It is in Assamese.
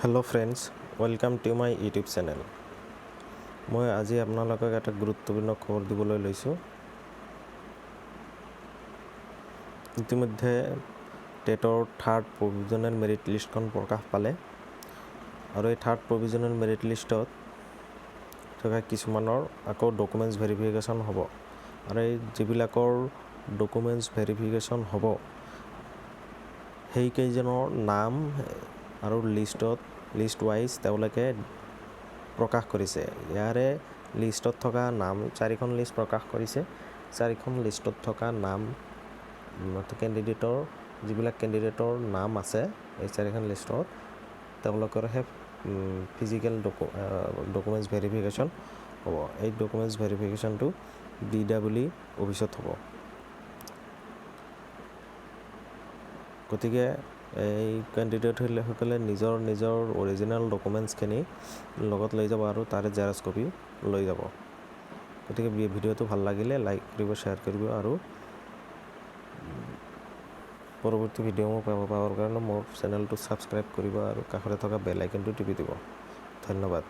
Hello' friends, welcome to my YouTube channel. মই আজি আপোনালোকক এটা গুৰুত্বপূৰ্ণ খবৰ দিবলৈ লৈছোঁ। ইতিমধ্যে টেটৰ থাৰ্ড প্ৰভিজনেল মেৰিট লিষ্টখন প্ৰকাশ পালে আৰু এই থাৰ্ড প্ৰভিজনেল মেৰিট লিষ্টত থকা কিছুমানৰ আকৌ ডকুমেণ্টছ ভেৰিফিকেশ্যন হ'ব আৰু এই যিবিলাকৰ ডকুমেণ্টছ ভেৰিফিকেশ্যন হ'ব সেইকেইজনৰ নাম আৰু লিষ্ট ৱাইজ তেওঁলোকে প্ৰকাশ কৰিছে। ইয়াৰে লিষ্টত থকা নাম 4খন লিষ্ট প্ৰকাশ কৰিছে। 4খন লিষ্টত থকা নাম কেণ্ডিডেটৰ যিবিলাক কেণ্ডিডেটৰ নাম আছে এই 4খন লিষ্টত তেওঁলোকৰহে ফিজিকেল ডকুমেণ্টছ ভেৰিফিকেশ্যন হ'ব। এই ডকুমেণ্টছ ভেৰিফিকেশ্যনটো BW অফিচত হ'ব। গতিকে এই কেণ্ডিডেটসকলে নিজৰ অৰিজিনেল ডকুমেণ্টছখিনি লগত লৈ যাব আৰু তাৰে জেৰক্স কপি লৈ যাব। গতিকে ভিডিঅ'টো ভাল লাগিলে লাইক কৰিব, শ্বেয়াৰ কৰিব আৰু পৰৱৰ্তী ভিডিঅ' পাবৰ কাৰণে মোৰ চেনেলটো ছাবস্ক্ৰাইব কৰিব আৰু কাষতে থকা বেল আইকনটো টিপি দিব। ধন্যবাদ।